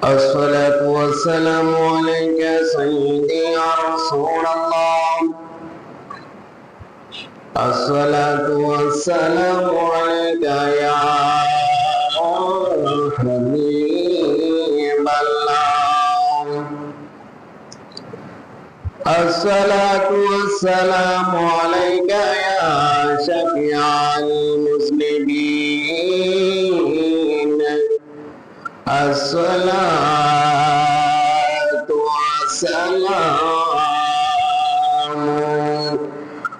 الصلاة والسلام عليك يا سيدي يا رسول الله. الصلاة والسلام عليك يا حبيب الله. الصلاة والسلام عليك يا شفيع المذنبين. الصلاة والسلام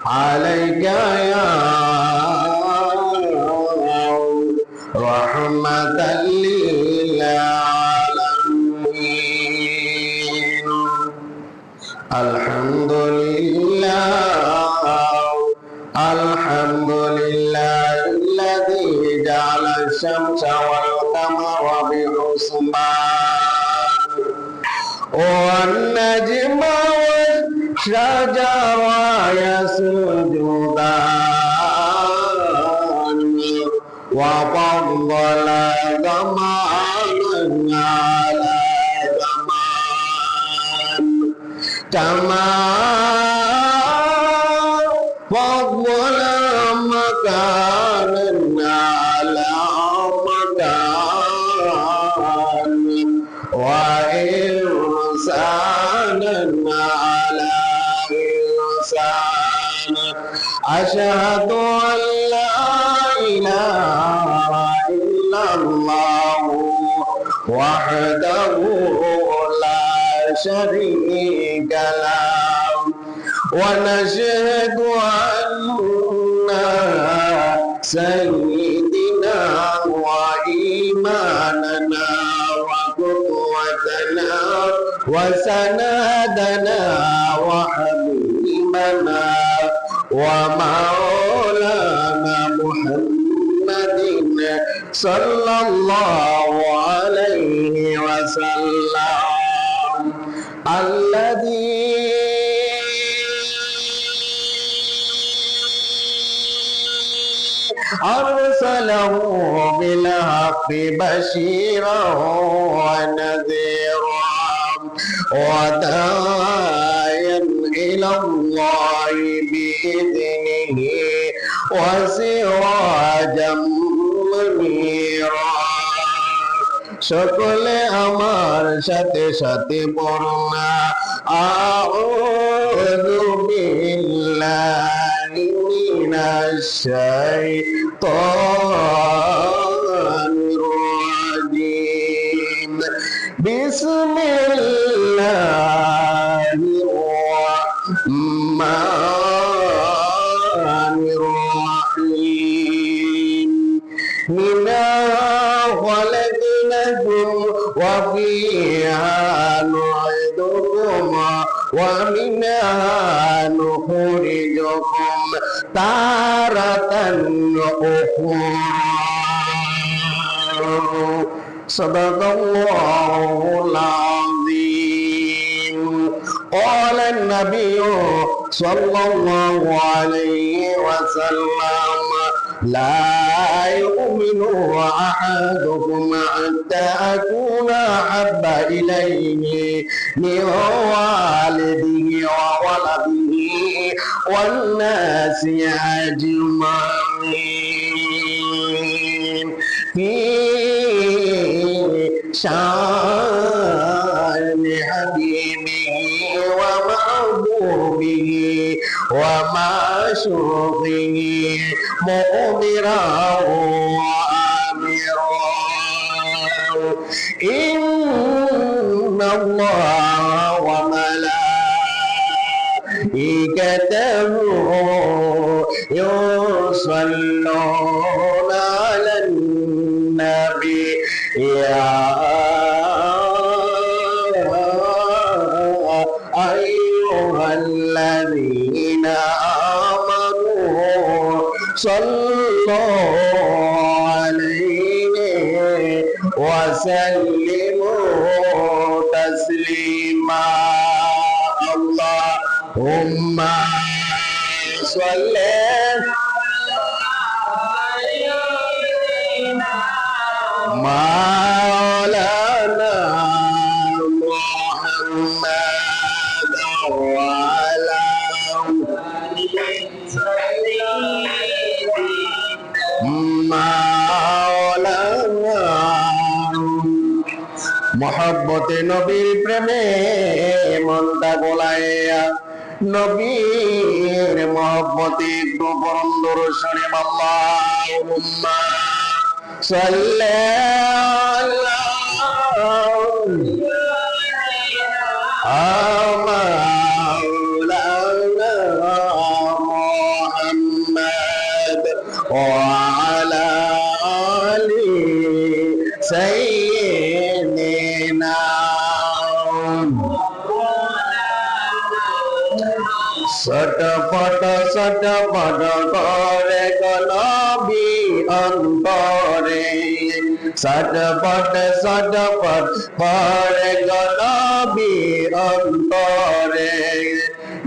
عليك يا رحمة للعالمين. الحمد لله الحمد لله الذي جعل الشمس والقمر بحسبان والنجم والشجر يسجدان وفضل زمانا على زمان كما فضل مكانا على مكان وإنسانا على إنسان. أشهد أن لا إله إلا الله وحده لا شريك له ونشهد أن سيدنا وإيماننا وقوتنا وسندنا وحبيبنا ومولانا محمد صلى الله عليه وسلم الذي أرسله بالحق بشيرا ونذيرا وداعيا إلى الله بإذنه وسراجا منيرا. সকলে আমার সাথে সাথে পড়না আউযু বিল্লাহি মিনাশ শাইতানির রাজিম। বিসমিল্লাহির রাহমানির রাহিম। মিনা خلقناكم وفيها نعيدكم ومنها نخرجكم تارة أخرى. صدق الله العظيم. قال النبي صلى الله عليه وسلم لا يؤمن أحدكم حتى أكون أحب إليه من والده وولده والناس أجمعين. في شان حبيبه ومحبوبه ومعشوقه مؤمرا وآمرا. إن الله وملائكته يصلون على النبي يا أيها الذين آمنوا صلوا عليه وسلموا تسليما. اللهم صل على مولانا মহব্বতে নবীর প্রেমে মনটা গোলাইয়া নবীর মহব্বতে একটু বরন্দর শুনে আল্লাহুম্মা সাল্লি আলা মাওলানা মুহাম্মদ ওয়া আলা আলি সাইয়্যিদিনা সটপট করে গলবি অন্তরে সটপট করে গলবি অন্তরে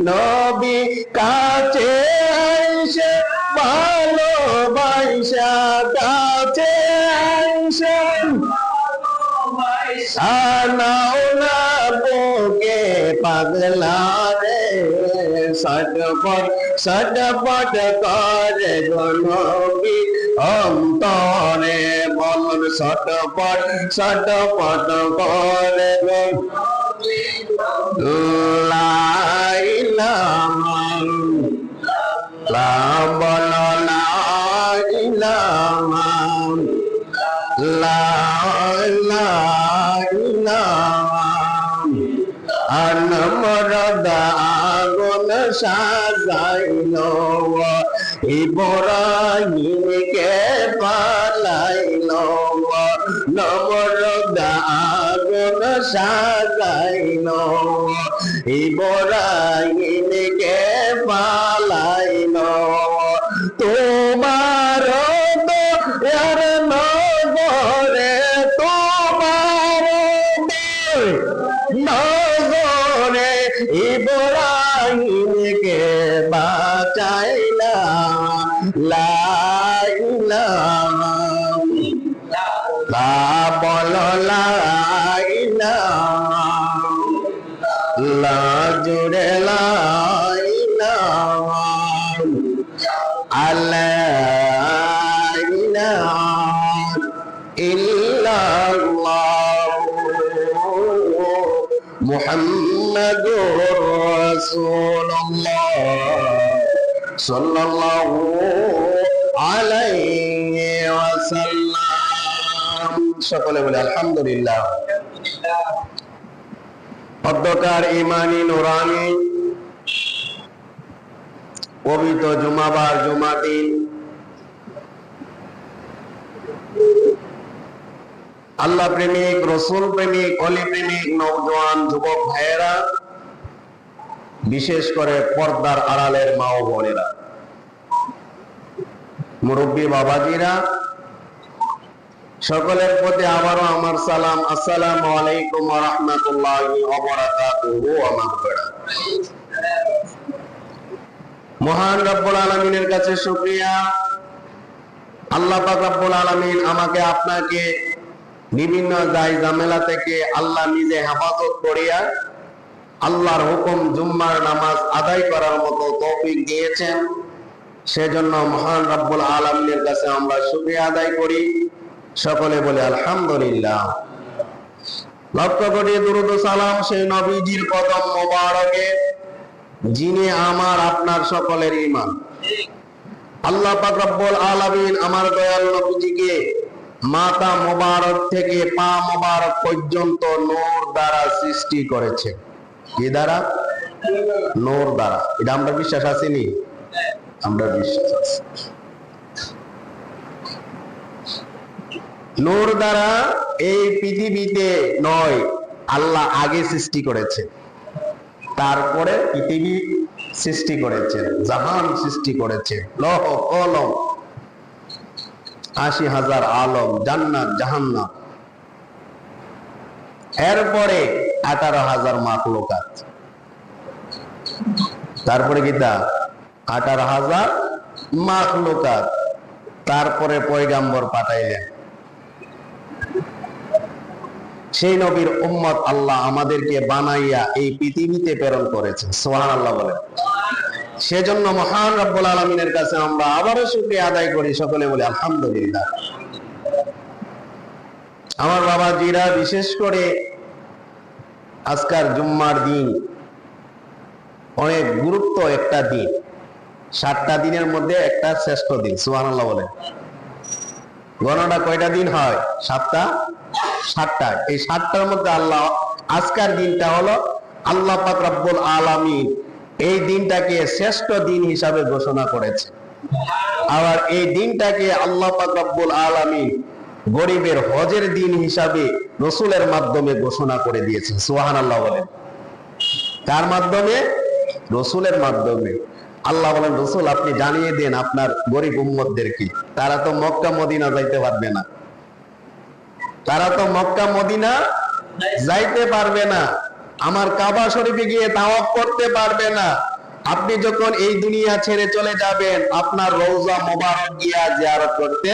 নবী কাছে এসে ভালোবাসা কাছে এসে আনাও না বুকে পাগলা রে সটপট করে নবী অন্তরে বলুন সটপট করে লা ইলাহা লা বলো লা ইলাহা লা ইলাহা আনমরদ আগুন সাজাইলো ইব্রাহিমকে পালাইলো নমরদ আগুন সাজাইলো ইব্রাহিমকে পালাইলো তোমার দয়ার নগরে তোমার নগরে ইব্রাহিমকে বাঁচাইলা লা ইলাহা লা বলো লা ইলাহা লা জুড়ে লা ইলাহা আল্লাহ ইলাহা ইল্লাল্লাহ মুহাম্মাদুর রাসূলুল্লাহ সাল্লাল্লাহু আলাইহি ওয়াসাল্লাম সকলে বলে আলহামদুলিল্লাহ অধ্যকার ইমানি নুরানি পবিত্র জুমাবার জুমা দিন আল্লাহ প্রেমিক রসুল প্রেমিক অলি প্রেমিক নওজোয়ান যুবক ভাইয়েরা বিশেষ করে পর্দার আড়ালের মা ও বোনেরা মুরব্বী বাবাজিরা সকলের প্রতি আবারও আমার সালাম আসসালামু আলাইকুম ওয়া রাহমাতুল্লাহি ওয়া বারাকাতুহু ওয়া মাগফিরাত মহান রব্বুল আলামিনের কাছে শুকরিয়া আল্লাহ পাক রব্বুল আলামিন আমাকে আপনাকে বিভিন্ন দায় ঝামেলা থেকে আল্লাহ নিজে হেফাজত করিয়া আল্লাহর হুকুম জুম্মার নামাজ আদায় করার মতো তৌফিক দিয়েছেন সেজন্য মহান রব্বুল আলামিনের কাছে আমরা শুকরিয়া আদায় করি সকলে বলে আলহামদুলিল্লাহ লক্ষ কোটি দুরূদ ও সালাম সেই নবীজির কদম মোবারকে যিনি আমার আপনার সকলের ঈমান আল্লাহ পাক রব্বুল আলামিন আমার দয়াল নবীজিকে মাথা মোবারক থেকে পা মোবারক পর্যন্ত নূর দ্বারা সৃষ্টি করেছে কি দ্বারা নূর দ্বারা এটা আমরা বিশ্বাস আসেনি আমরা বিশ্বাস আছে নূর দ্বারা এই পৃথিবীতে নয় আল্লাহ আগে সৃষ্টি করেছে তারপরে পৃথিবী সৃষ্টি করেছেন জাহান সৃষ্টি করেছে লৌহ কলম ৮০,০০০ আলম জান্নাত জাহান্নাম এরপরে ১৮,০০০ মাখলুকাত তারপরে গীতা ১৮,০০০ মাখলুকাত তারপরে পয়গাম্বর পাঠাইলেন সেই নবীর উম্মত আল্লাহ আমাদেরকে বানাইয়া এই পৃথিবীতে প্রেরণ করেছে সুবহানাল্লাহ বলেন সেজন্য মহান রব্বুল আলামিনের কাছে আমরা আবারও শুকরিয়া আদায় করি সকলে বলে আলহামদুলিল্লাহ আমার বাবাজিরা, বিশেষ করে আজকার জুম্মার দিন অনেক গুরুত্ব একটা দিন, 7টা দিনের মধ্যে একটা শ্রেষ্ঠ দিন। সুবহানাল্লাহ বলে। গণনা কয়টা দিন হয়? 7টা। এই 7টার মধ্যে আল্লাহ আজকের দিনটা হলো আল্লাহ পাক রব্বুল আলামিন এই দিনটাকে শ্রেষ্ঠ দিন হিসাবে ঘোষণা করেছে। আবার এই দিনটাকে আল্লাহ পাক রব্বুল আলামিন গরিবের হজের দিন হিসাবে রাসূলের মাধ্যমে ঘোষণা করে দিয়েছেন। সুবহানাল্লাহ বলেন। কার মাধ্যমে? রাসূলের মাধ্যমে। আল্লাহ বলেন, রাসূল আপনি জানিয়ে দেন আপনার গরিব উম্মতদেরকে, তারা তো মক্কা মদিনা যাইতে পারবে না, তারা তো মক্কা মদিনা যাইতে পারবে না, আমার কাবা শরীফে গিয়ে তাওয়াফ করতে পারবে না। আপনি যখন এই দুনিয়া ছেড়ে চলে যাবেন, আপনার রওজা মোবারক গিয়া জিয়ারত করতে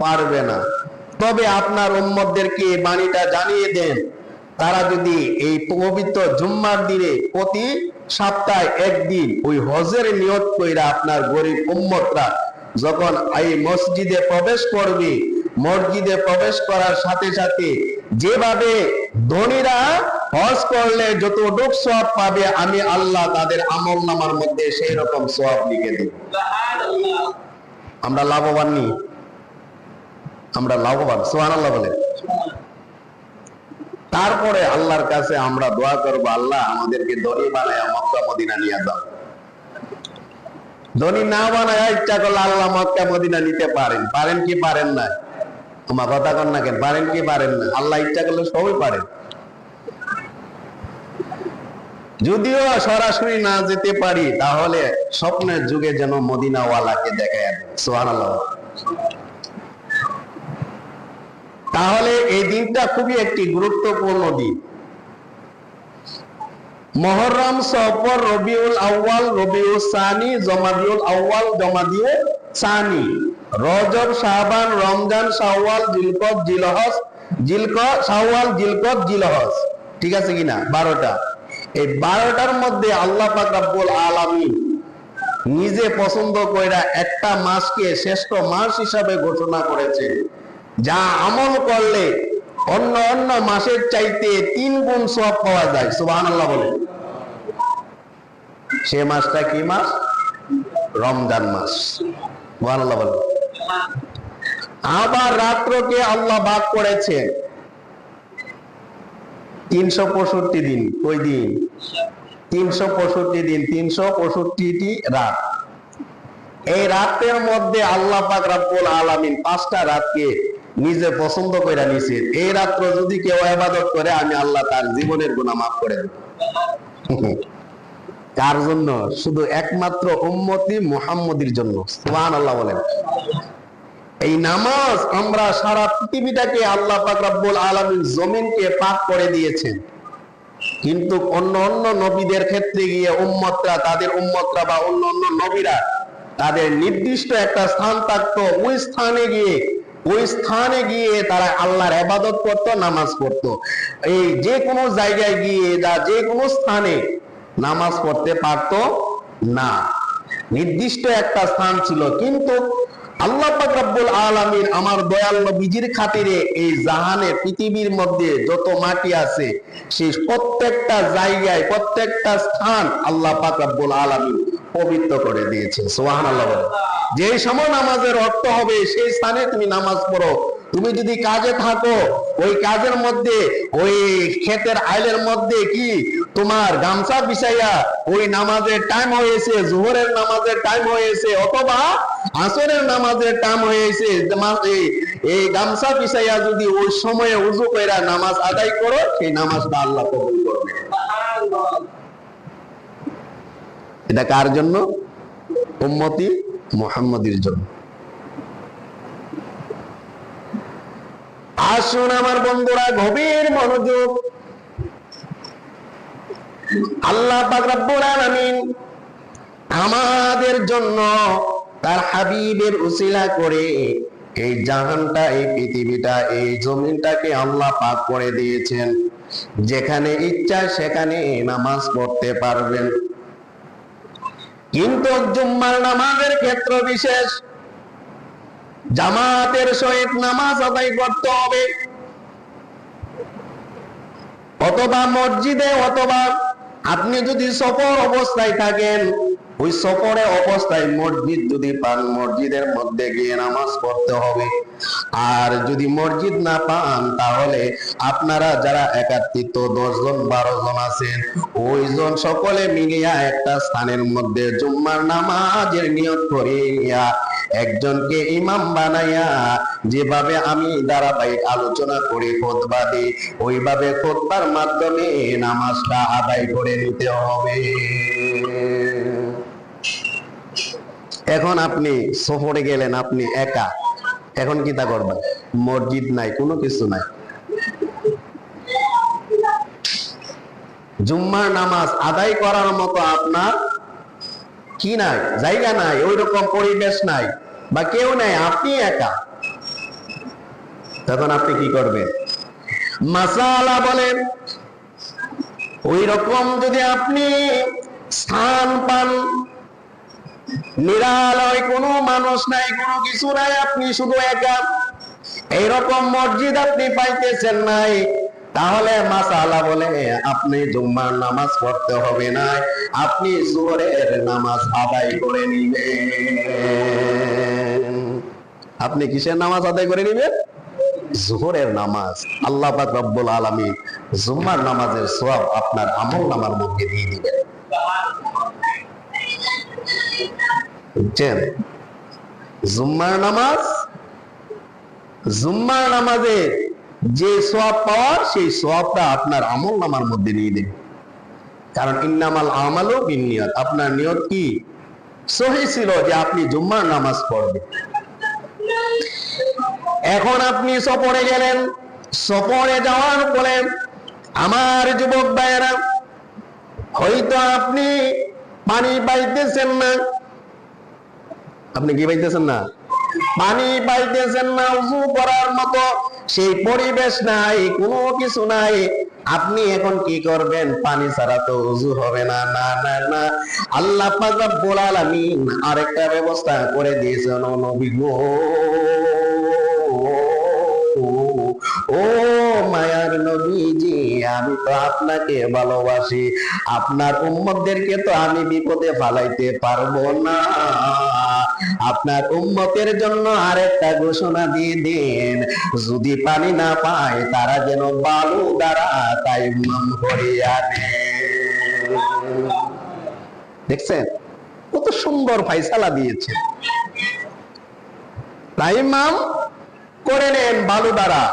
পারবে না। তবে আপনার উম্মতদেরকে বাণীটা জানিয়ে দেন, তারা যদি এই পবিত্র জুম্মার দিনে প্রতি সপ্তাহে একদিন ওই হজের নিয়ত কইরা আপনার গরিব উম্মতরা যখন এই মসজিদে প্রবেশ করবে, মসজিদে প্রবেশ করার সাথে সাথে যেভাবে ধনীরা হজ করলে যতটুক সওয়াব পাবে, আমি আল্লাহ তাদের আমলনামার মধ্যে সেই রকম সওয়াব লিখে দেব। আমরা লাভবান নি? আমরা লাভবান। সুবহানাল্লাহ বলে। তারপরে আল্লাহর কাছে আমরা দোয়া করব, আল্লাহ আমাদেরকে ধনী বানায়া মক্কা মদিনা নিয়ে যাও। ধনী না বানায়া ইচ্ছা করলে আল্লাহ মক্কা মদিনা নিতে পারেন। পারেন কি পারেন না? তোমার কথা কন না কেন? পারেন কি পারেন না? আল্লাহ ইচ্ছা করলে সবই পারেন। যদিও সরাসরি না যেতে পারি, তাহলে স্বপ্নের যুগে যেন মদিনাওয়ালাকে দেখায় দেন। সুবহানাল্লাহ। তাহলে এই দিনটা খুবই একটি গুরুত্বপূর্ণ দিন। মুহররম, সফর, রবিউল আউয়াল, রবিউল সানি, জমাদিউল আউয়াল, জমাদিউল সানি, রজব, শাবান, রমজান, শাওয়াল, জিলকদ, জিলহজ, শাওয়াল, জিলকদ, জিলহজ। ঠিক আছে কিনা? 12টা। এই 12টার মধ্যে আল্লাহ পাক রব্বুল আলামিন নিজে পছন্দ কইরা একটা মাসকে শ্রেষ্ঠ মাস হিসাবে ঘোষণা করেছে, যা আমল করলে অন্য অন্য মাসের চাইতে 3 গুণ সওয়াব পাওয়া যায়। সুবহানাল্লাহ বলে। সে মাসটা কি মাস? রমজান মাস। সুবহানাল্লাহ বলে। আবার রাত্রকে আল্লাহ ভাগ করেছে 365 দিন। কই দিন? 365 দিন, 365টি রাত। এই রাতের মধ্যে আল্লাহ পাক রব্বুল আলামিন 5টা রাতকে নিজে পছন্দ করে নিয়েছে। এই রাত্র যদি কেউ ইবাদত করে, আমি আল্লাহ তার জীবনের গুনাহ মাফ করে দেব। কার জন্য? শুধু একমাত্র উম্মতি মুহাম্মদীর জন্য। সুবহানাল্লাহ বলেন। এই নামাজ আমরা সারা পৃথিবীটাকে আল্লাহ পাক রব্বুল আলামিন জমিনকে পাক করে দিয়েছেন, কিন্তু অন্য অন্য নবীদের ক্ষেত্রে গিয়ে উম্মতরা, তাদের উম্মতরা বা অন্য অন্য নবীরা তাদের নির্দিষ্ট একটা স্থান থাকতো, ওই স্থানে গিয়ে তারা আল্লাহর ইবাদত করত, নামাজ পড়তো। এই যে কোনো জায়গায় গিয়ে যে কোনো স্থানে নামাজ পড়তে পারতো না, নির্দিষ্ট একটা স্থান ছিল। কিন্তু আল্লাহ পাক রব্বুল আলামিন আমার দয়াল নবীজির খাতিরে এই জাহানে পৃথিবীর মধ্যে যত মাটি আছে, সেই প্রত্যেকটা জায়গায়, প্রত্যেকটা স্থান আল্লাহ পাক রব্বুল আলামিন পবিত্র করে দিয়েছে। সুবহানাল্লাহ। যে সময় নামাজের অর্থ হবে সেই স্থানে তুমি নামাজ পড়ো। তুমি যদি কাজে থাকো, ওই কাজের মধ্যে, ওই ক্ষেতের আইলের মধ্যে কি তোমার গামছা বিছাইয়া ওই নামাজের টাইম হয়েছে, জোহরের নামাজের টাইম হয়েছে, অথবা আসরের নামাজের টাইম হয়েছে, এই গামছা বিছাইয়া যদি ওই সময়ে উযু কইরা নামাজ আদায় করো, সেই নামাজটা আল্লাহ কবুল করবে। এটা কার জন্য? উম্মতি মুহাম্মদীর জন্য। আসুন আমার বন্ধুরা, গভীর মনোযোগ। আল্লাহ পাক রব্বুল আলামিন আমাদের জন্য তার হাবিবের উসিলা করে এই জাহানটা, এই পৃথিবীটা, এই জমিনটাকে আল্লাহ পাক করে দিয়েছেন। যেখানে ইচ্ছা সেখানে নামাজ পড়তে পারবেন, কিন্তু জুম্মার নামাজের ক্ষেত্র বিশেষ জামাতের সহিত নামাজ আদায় করতে হবে। অথবা মসজিদে, অথবা আপনি যদি সফর অবস্থায় থাকেন, ওই সফরে অবস্থায় মসজিদ যদি পান, মসজিদের মধ্যে গিয়ে নামাজ পড়তে হবে। আর যদি মসজিদ না পান, তাহলে আপনারা যারা একাত্রিত 10 জন 12 জন আছেন, ওইজন সকলে মিলিয়া একটা স্থানের মধ্যে জুম্মার নামাজের নিয়ত করিয়া একজনকে ইমাম বানাইয়া, যেভাবে আমি ধারাবাহিক আলোচনা করে খুতবা দিই, ওইভাবে খুতবার মাধ্যমে নামাজটা আদায় করে নিতে হবে। এখন আপনি সফরে গেলেন, আপনি একা, এখন কি তা করবেন? মসজিদ নাই, কোনো কিছু নাই, জুম্মার নামাজ আদায় করার মতো আপনার কি নাই, জায়গা নাই, ওই রকম পরিবেশ নাই, বা কেউ নাই, আপনি একা। তখন আপনি কি করবেন? মাসালা বলেন, ওই রকম যদি আপনি স্থান পান, নিরালয়, কোনো মানুষ নাই, কোনো কিছু নাই, আপনি শুধু একা, এইরকম মসজিদ আপনি পাইতেছেন নাই, তাহলে মাসালা বলে আপনি জুম্মার নামাজ পড়তে হবে না, আপনি যোহরের নামাজ আদায় করে নিবেন। আপনি কিসের নামাজ আদায় করে নিবেন? যোহরের নামাজ। আল্লাহ পাক রব্বুল আলামিন জুম্মার নামাজের সওয়াব আপনার আমলনামার মধ্যে দিয়ে দিবেন। বুঝছেন? জুম্মার নামাজ, জুম্মার নামাজে যে সওয়াব পাওয়ার, সেই সওয়াবটা আপনার আমলনামার মধ্যে দিয়ে দেবে। কারণ ইন্নামাল আমালু বিন্নিয়াত, আপনার নিয়ত কি সহি ছিল যে আপনি জুম্মার নামাজ পড়বেন। এখন আপনি সফরে গেলেন, সফরে যাওয়ার পরে আমার যুবক ভাইয়েরা, হয়তো আপনি পানি পাইতেছেন না, আপনি কি পাইতেছেন না? পানি পাইতেছেন না, উযু করার মতো সেই পরিবেশ নাই, কোনো কিছু নাই, আপনি এখন কি করবেন? পানি ছাড়া তো উযু হবে না। না না না, আল্লাহ পাক রব্বুল আলামিন আরেকটা ব্যবস্থা করে দিয়েছেন। ও নবী গো, ও মায়ার নবীজি, আমি তো আপনাকে ভালোবাসি, আপনার উম্মতদেরকে তো আমি বিপদে ফালাইতে পারবো না, আপনার উম্মতের জন্য আরেকটা ঘোষণা দিয়ে দেন, যদি পানি না পায় তারা যেন বালু দ্বারা তায়াম্মুম করিয়া নেয়। দেখছেন কত সুন্দর ফায়সালা দিয়েছেন? তায়াম্মুম করে নেন বালু দ্বারা,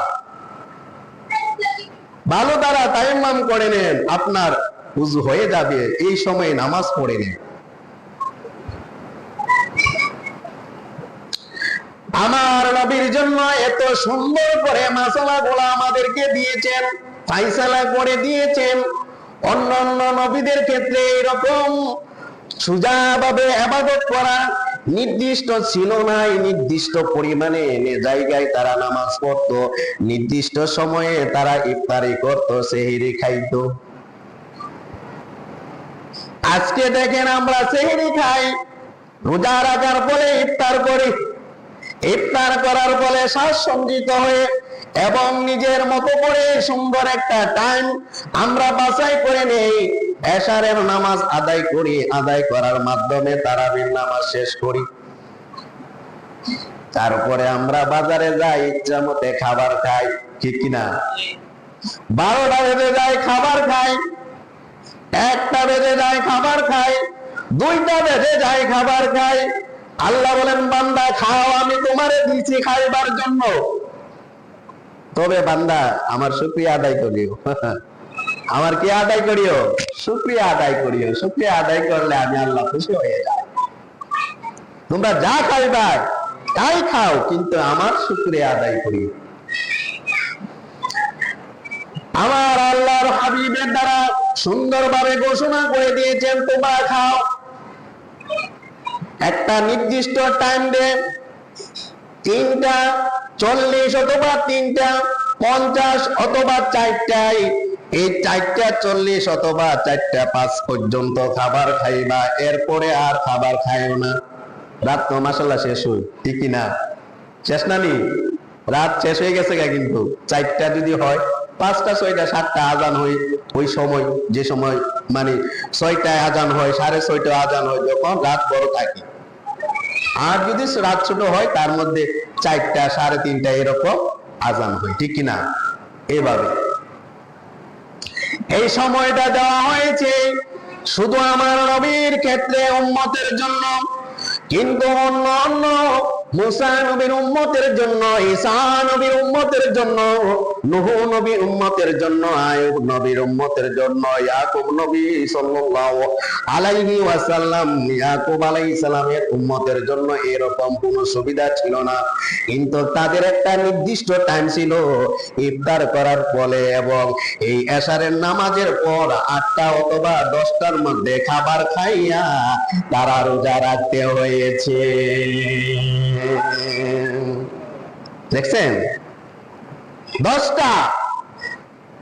বালু দ্বারা তায়াম্মুম করে নেন, আপনার উযু হয়ে যাবে, এই সময় নামাজ পড়ে নেন। আমার নবীর জন্য এত সুন্দর করে মাসালাগুলো আমাদেরকে দিয়েছেন, ফায়সালা করে দিয়েছেন। অন্যান্য নবীদের ক্ষেত্রে এরকম সোজাভাবে ইবাদত করা নির্দিষ্ট ছিল না, নির্দিষ্ট পরিমাণে জায়গায় তারা নামাজ পড়তো, নির্দিষ্ট সময়ে তারা ইফতারি করতো, সেহরি খাইতো। আজকে দেখেন আমরা সেহরি খাই, রোজা রাখার পরে ইফতার করি, ইফতার করার ফলে শ্বাস সঞ্চিত হয়ে এবং নিজের মতো করে সুন্দর একটা টাইম আমরা বাছাই করে নেই, এশারের নামাজ আদায় করি, আদায় করার মাধ্যমে তারাবির নামাজ শেষ করি। তারপরে আমরা বাজারে যাই, ইচ্ছা মতে খাবার খাই, ঠিক কিনা? 12টা বেজে যায় খাবার খাই, 1টা বেজে যায় খাবার খাই, 2টা বেজে যায় খাবার খাই। আল্লাহ বলেন, বান্দা খাও, আমি তোমারে দিয়েছি খাইবার জন্য, তবে বান্দা আমার শুকরিয়া আদায় করিও। আমার কি আদায় করিও? শুকরিয়া আদায় করিও। শুকরিয়া আদায় করলে আমি আল্লাহ খুশি হয়ে যাই। তোমরা যা খাইবা তাই খাও, কিন্তু আমার শুকরিয়া আদায় করিও। আমার আল্লাহর হাবিবের দ্বারা সুন্দরভাবে ঘোষণা করে দিয়েছেন, তোমরা খাও। একটা নির্দিষ্ট টাইম দে, 3টা 40 অথবা 3টা 50 অথবা 4টায়, এই 4টা 40 অথবা 4টা 5 পর্যন্ত খাবার খাইবা, এরপরে আর খাবার খাইও না। রাত তো মাশাআল্লাহ শেষ হই, ঠিক কিনা? শেষ না নি? রাত শেষ হয়ে গেছে গা, কিন্তু 4টা যদি হয় 5টা 6টা 7টা আজান হয় ওই সময়, যে সময় মানে 6টায় আজান হয়, 6:30টায় আজান হয়, যখন রাত বড় থাকে। আর যদি রাত ছোট হয় তার মধ্যে 4টা 3:30 এরকম আজান হয়, ঠিক কিনা? এভাবে এই সময়টা দেওয়া হয়েছে শুধু আমার নবীর ক্ষেত্রে উম্মতের জন্য, কিন্তু অন্য অন্য মুসা নবীর উম্মতের জন্য, ঈসা নবীর উম্মতের জন্য, নূহ নবীর উম্মতের জন্য, আইয়ুব নবীর উম্মতের জন্য, ইয়াকুব নবী সাল্লাল্লাহু আলাইহি ওয়াসাল্লাম, ইয়াকুব আলাইহিস সালামের উম্মতের জন্য এরকম কোনো সুবিধা ছিল না। কিন্তু তাদের একটা নির্দিষ্ট টাইম ছিল ইফতার করার পরে এবং এই এশারের নামাজের পর 8টা অথবা 10টার মধ্যে খাবার খাইয়া তারা রোজা রাখতে হয়েছে। দেখছেন, 10টা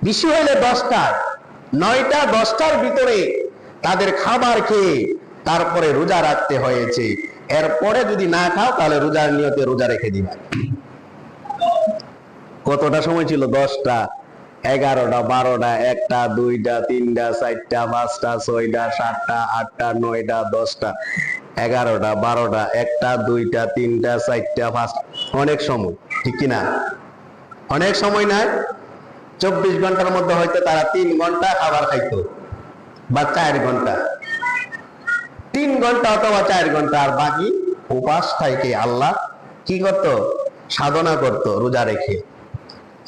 বেশি হলে 10টা, 9টা 10টার ভিতরে তাদের খাবার খেয়ে তারপরে রোজা রাখতে হয়েছে। এরপরে যদি না খাও তাহলে রোজার নিয়তে রোজা রেখে দিবা। কতটা সময় ছিল? 10টা, 11টা, 12টা, 1টা, 2টা, 3টা, 4টা, 5টা, 6টা, 7টা, 8টা, 9টা, 10টা, 11টা, 12টা, 1টা, 2টা, 3টা, 4টা, 5টা, অনেক সময়, ঠিক কিনা? অনেক সময় নাই? 24 ঘন্টার মধ্যে হয়তো তারা 3 ঘন্টা খাবার খাইতো বা 4 ঘন্টা, 3 ঘন্টা অথবা 4 ঘন্টা, আর বাকি উপাস থেকে আল্লাহ কি করত? সাধনা করত রোজা রেখে।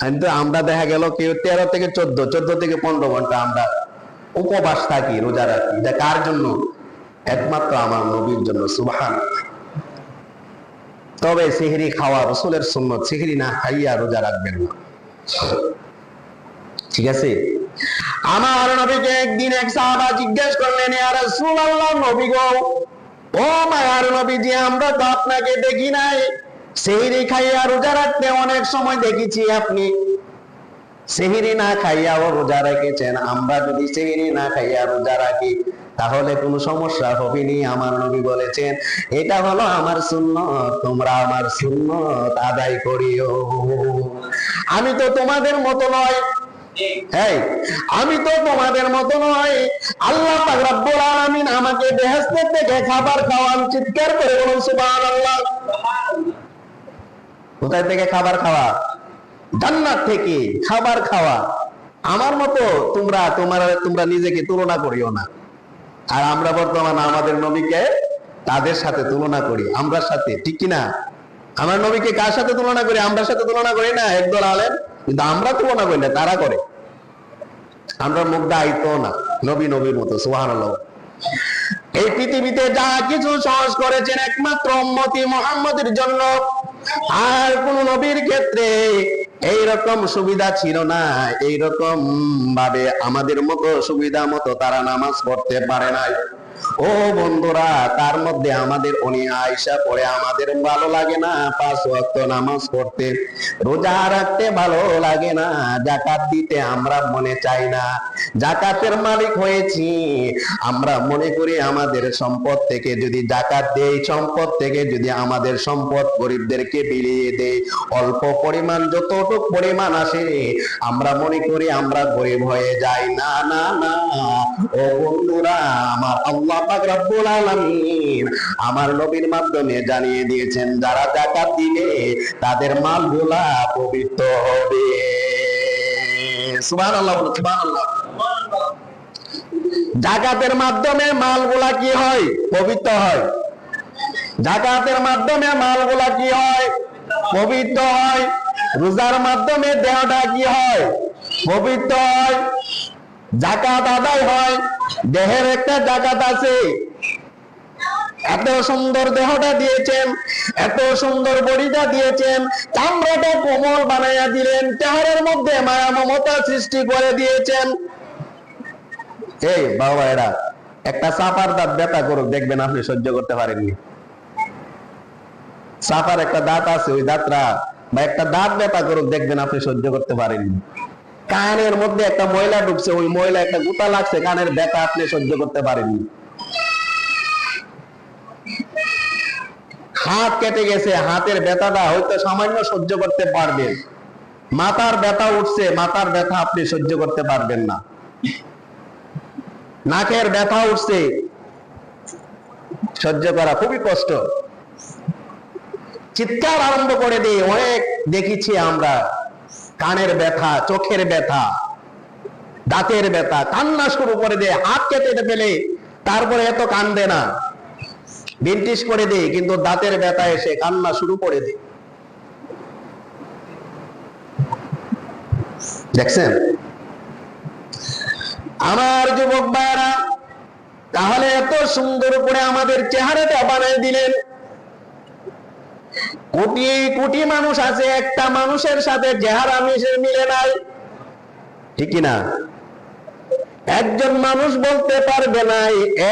কিন্তু আমরা দেখা গেল কেউ 13 থেকে 14, 14 থেকে 15 ঘন্টা আমরা উপবাস থাকি, রোজা রাখি। এটা কার জন্য? একমাত্র আমার নবীর জন্য। সুবহানাল্লাহ। তবে সেহরি খাওয়া রাসূলের সুন্নাত, সেহরি না খাইয়া রোজা রাখবেন না, ঠিক আছে? আমার নবীকে একদিন এক সাহাবা জিজ্ঞেস করলেন, ইয়া রাসূলুল্লাহ, নবী গো, ও মায়ার নবীজি, আমরা তো আপনাকে দেখি নাই সেহরি খাইয়া রোজা রাখতে, অনেক সময় দেখেছি আপনি সেহরি না খাইয়াও রোজা রেখেছেন। আমরা যদি সেহরি না খাইয়া রোজা রাখি তাহলে কোনো সমস্যা হবে নি? আমার নবী বলেছেন, এটা হলো আমার সুন্নত, তোমরা আমার সুন্নত আদায় করিও। আমি তো তোমাদের মতো নয়, আমি তো তোমাদের মতো নয়। আল্লাহ পাক রব্বুল আলামিন আমাকে বেহেশত থেকে খাবার খাওয়ান। চিৎকার করে বলুন সুবহানাল্লাহ। কোথায় থেকে খাবার খাওয়া? জান্নাত থেকে খাবার খাওয়া। আমার মতো তোমরা নিজেকে তুলনা করিও না। আর আমরা বর্তমান আমাদের নবীকে তাদের সাথে তুলনা করি, আমরার সাথে, ঠিক কিনা? আমার নবীকে কার সাথে তুলনা করি? আমরার সাথে তুলনা করি না, একদল আলেম, কিন্তু আমরা তুলনা করি না, তারা করে। আমরা মুখ দায়িত্ব না, নবী নবীর মতো। সুবহানাল্লাহ। এই পৃথিবীতে যা কিছু সহজ করেছেন একমাত্র উম্মতি মুহাম্মদের জন্য। আর কোন নবীর ক্ষেত্রে এইরকম সুবিধা ছিল না, এইরকম ভাবে আমাদের মতো সুবিধা মতো তারা নামাজ পড়তে পারে নাই। ও বন্ধুরা, তার মধ্যে আমাদের আয়েশা পড়ে আমাদের ভালো লাগে না 5 ওয়াক্ত নামাজ পড়তে, রোজা রাখতে ভালো লাগে না, যাকাত দিতে আমরা মনে চাই না। যাকাতের মালিক হয়েছি আমরা, মনে করি আমাদের সম্পদ থেকে যদি যাকাত দেই, সম্পদ থেকে যদি আমাদের সম্পদ গরিবদেরকে বিলিয়ে দেই, অল্প পরিমাণ যতটুকু পরিমাণ আসে আমরা মনে করি আমরা গরিব হয়ে যাই। না না না, ও বন্ধুরা, আমার আল্লাহ পাক রব্বুল আলামিন আমার নবীর মাধ্যমে জানিয়ে দিয়েছেন, যারা যাকাত দিবে তাদের মালগুলা পবিত্র হবে। সুবহানাল্লাহ, সুবহানাল্লাহ। যাকাতের মাধ্যমে মালগুলা কি হয়? পবিত্র হয়। যাকাতের মাধ্যমে মালগুলা কি হয়? পবিত্র হয়। রোজার মাধ্যমে দেহটা কি হয়? পবিত্র হয়। যাকাত আদায় হয়, দেহের একটা যাকাত আছে। এত সুন্দর দেহটা দিয়েছেন, এত সুন্দর বডিটা দিয়েছেন, চামড়াটা কোমল বানাইয়া দিলেন, চেহারার মধ্যে মায়া মমতা সৃষ্টি করে দিয়েছেন। এই বাবা, এরা একটা সাপার দাঁত ব্যথা করুক, দেখবেন আপনি সহ্য করতে পারেননি। সাপার একটা দাঁত আছে, ওই দাঁতরা বা একটা দাঁত ব্যথা করুক, দেখবেন আপনি সহ্য করতে পারেননি। কানের মধ্যে একটা ময়লা ঢুকছে, ওই ময়লা একটা গুতা লাগছে, কানের ব্যথা আপনি সহ্য করতে পারেননি। হাত কেটে গেছে, হাতের ব্যথাটা হয়তো সামান্য সহ্য করতে পারবেন, মাথার ব্যথা উঠছে, মাথার ব্যথা আপনি সহ্য করতে পারবেন না, নাকের ব্যথা উঠছে, সহ্য করা খুবই কষ্ট, চিৎকার আরম্ভ করে দিই। অনেক দেখেছি আমরা, কানের ব্যথা, চোখের ব্যথা, দাঁতের ব্যথা, কান্না শুরু করে দেয়, হাত কেটে ফেলে, তারপরে এত কান্দে না, ডেন্টিস্ট করে দেয়, কিন্তু দাঁতের ব্যথা এসে কান্না শুরু করে দেয়। দেখছেন আমার যুবক ভাইরা, তাহলে এত সুন্দর করে আমাদের চেহারাটা বানাই দিলেন। কোটি কোটি মানুষ আছে, একটা মানুষের সাথে চেহারা মিলে নাই, ঠিক না? একজন মানুষ বলতে পারবে না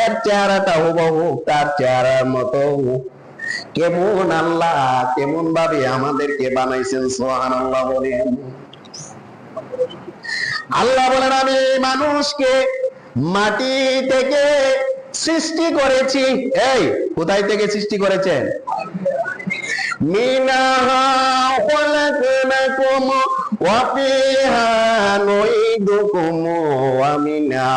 এর চেহারাটা হুবহু তার চেহারার মতো। কেমন আল্লাহ, কেমন ভাবে আমাদেরকে বানাইছেন, সুবহানাল্লাহ বলেন। আল্লাহ বলেন, আমি এই মানুষকে মাটি থেকে সৃষ্টি করেছি। এই কোথায় থেকে সৃষ্টি করেছেন? মিনাহা খলাকনাকুম ওয়া ফিহা নুইদুকুম ওয়া মিনহা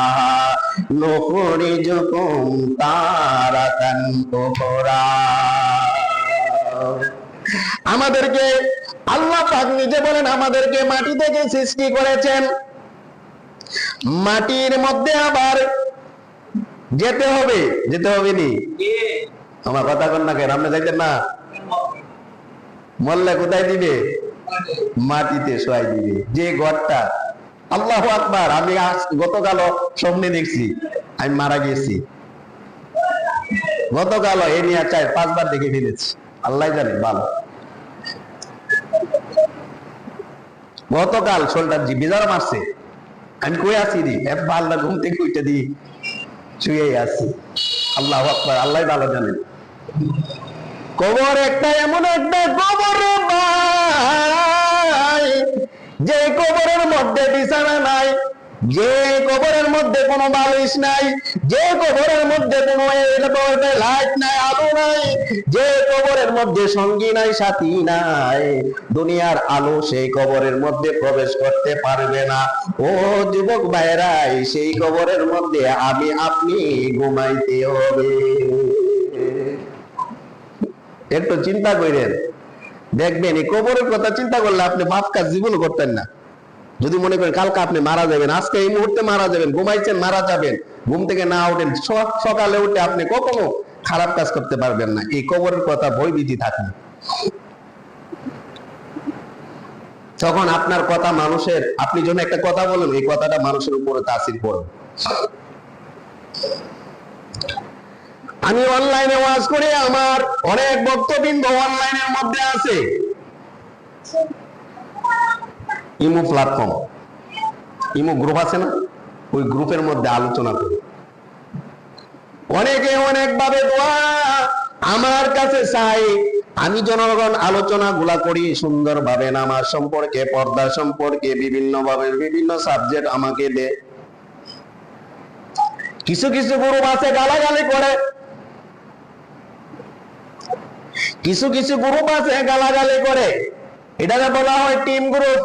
নুখরিজুকুম তারাতান উখরা। আমাদেরকে আল্লাহ পাক নিজে বলেন আমাদেরকে মাটি থেকে সৃষ্টি করেছেন, মাটির মধ্যে আবার যেতে হবে, যেতে হবে নি? আমার কথা কন না কেন, আপনি যাইতেন না? মরলে কোথায় দিবে? মাটিতে শোয়াই দিবে। যে ঘরটা, আল্লাহু আকবার, আমি গতকাল স্বপ্নে দেখছি আমি মারা গেছি, গতকাল এ নিয়ে 4-5 বার দেখে ফেলেছি, আল্লাহ জানে ভালো। গতকাল শোল্ডার জি বিজার মারছে, আমি কই আছি রে, আল্লাহ ঘুম থেকে উঠে দিই শুয়ে আছি। আল্লাহু আকবার, আল্লাহ ভালো জানেন। কবর একটা এমন একটা কবর ভাই, যে কবরের মধ্যে বিছানা নাই, যে কবরের মধ্যে কোনো বালিশ নাই, যে কবরের মধ্যে কোনো লাইট নাই, আলো নাই, যে কবরের মধ্যে সঙ্গী নাই, সাথী নাই, দুনিয়ার আলো সেই কবরের মধ্যে প্রবেশ করতে পারবে না। ও যুবক ভাইরাই, সেই কবরের মধ্যে আমি আপনি ঘুমাইতে হবে। একটু চিন্তা করেন, দেখবেন এই কবরের কথা চিন্তা করলে আপনি পাপ কাজ জীবন করতেন না। যদি মনে করেন কালকে আপনি মারা যাবেন, আজকে এই মুহূর্তে মারা যাবেন, ঘুমাইছেন মারা যাবেন, ঘুম থেকে না ওঠেন, সকালে উঠে আপনি কখনো খারাপ কাজ করতে পারবেন না, এই কবরের কথা ভয়ভীতি থাকে। তখন আপনার কথা মানুষের, আপনি যখন একটা কথা বলেন, এই কথাটা মানুষের উপরে তাসির পড়ে। আমি অনলাইনে ওয়াজ করি, আমার অনেক বক্তবৃন্দ অনলাইনের মধ্যে আছে, ইমো প্ল্যাটফর্ম, ইমো গ্রুপ আছে না, ওই গ্রুপের মধ্যে আলোচনা করি। অনেকে অনেক ভাবে দোয়া আমার কাছে চাই, আমি জনগণ আলোচনা গুলা করি সুন্দর ভাবে, নামাজ সম্পর্কে, পর্দা সম্পর্কে, বিভিন্ন ভাবে বিভিন্ন সাবজেক্ট আমাকে দে। কিছু কিছু গ্রুপ আছে গালাগালি করে, কিছু কিছু গ্রুপ আছে গালাগালি করে, এটাকে বলা হয় টিম গ্রুপ।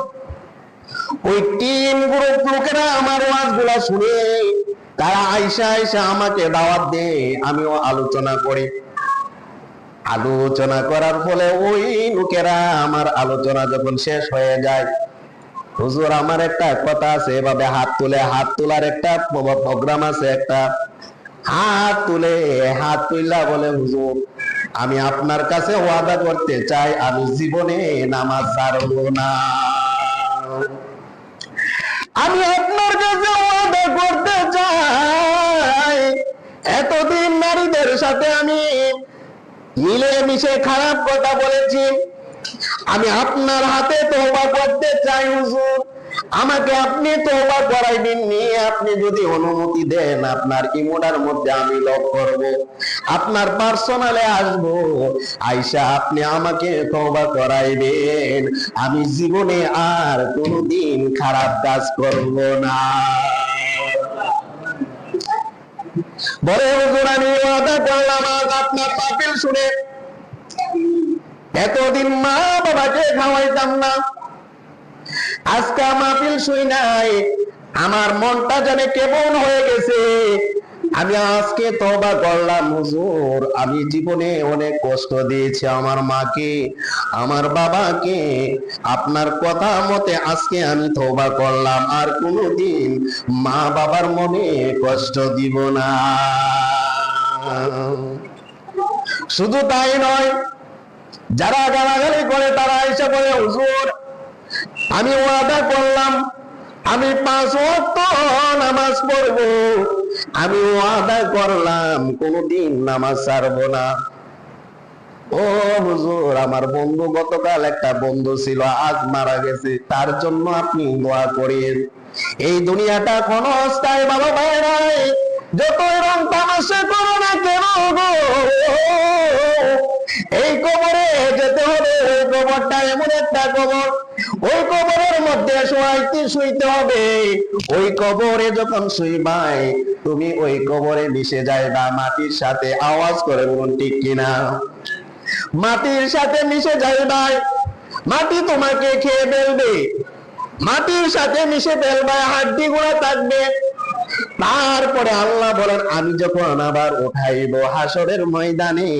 ওই টিম গ্রুপ লোকেরা আমার ওয়াজগুলা শুনে তারা আইসা আইসা আমাকে দাওয়াত দেয়, আমিও আলোচনা করি। আলোচনা করার ফলে ওই লোকেরা আমার আলোচনা যখন শেষ হয়ে যায়, হুজুর আমার একটা কথা আছে, এভাবে হাত তুলে, হাত তোলার একটা প্রোগ্রাম আছে, একটা হাত তুললা বলে, হুজুর আমি আপনার কাছে ওয়াদা করতে চাই, আমি জীবনে নামাজ ছাড়বো না। আমি আপনার কাছে ওয়াদা করতে চাই, এতদিন নারীদের সাথে আমি মিলে মিশে খারাপ কথা বলেছি, আমি আপনার হাতে তওবা করতে চাই হুজুর, আমাকে আপনি তওবা করাইবেন নি। আপনি যদি অনুমতি দেন, আপনার ইমোটার মধ্যে আমি লক করব, আপনার পার্সোনালে আসব, আইসা আপনি আমাকে তওবা করাইবেন, আমি জীবনে আর কোনোদিন খারাপ কাজ করব না। বলে হুজুর আমি ওয়াদা করলাম, আজ আপনার পাপিল শুনে এতদিন মা বাবাকে খাওয়াইতাম না, আজকে মাহফিল শুই নাই, আমার মনটা জানে কেমন হয়ে গেছে। আমি আজকে তওবা করলাম, হুজুর আমি জীবনে অনেক কষ্ট দিয়েছি আমার মাকে, আমার বাবাকে। আপনার কথা মতে আজকে আমি তওবা করলাম, আর কোনোদিন মা বাবার মনে কষ্ট দিব না। শুধু তাই নয়, যারা গালাগালি করে তারা এসে বলে, হুজুর আমি ওয়াদা করলাম আমি 5 ওয়াক্ত নামাজ পড়বো, আমি ওয়াদা করলাম কোনদিন নামাজ ছাড়বো না। ও হুজুর, আমার বন্ধু গতকাল একটা বন্ধু ছিল, আজ মারা গেছে, তার জন্য আপনি দোয়া করেন। এই দুনিয়াটা কোনো অস্থায়ী ভালো পায় নাই, যতই রং তামাশা করো না কেন গো, এই কবরে যেতে হবে। ওই কবরটা এমন একটা কবর, ওই কবরের মধ্যে শুইতে হবে। ওই কবরে যখন শুইবাই, তুমি ওই কবরে মিশে যাইবা মাটির সাথে। আওয়াজ করে বলুন ঠিক কিনা? মাটির সাথে মিশে যাইবাই, মাটি তোমাকে খেয়ে ফেলবে, মাটির সাথে মিশে ফেলবে, হাড্ডি গুঁড়া থাকবে। তারপরে আল্লাহ বলেন, আমি যখন আবার উঠাইব হাসরের ময়দানে,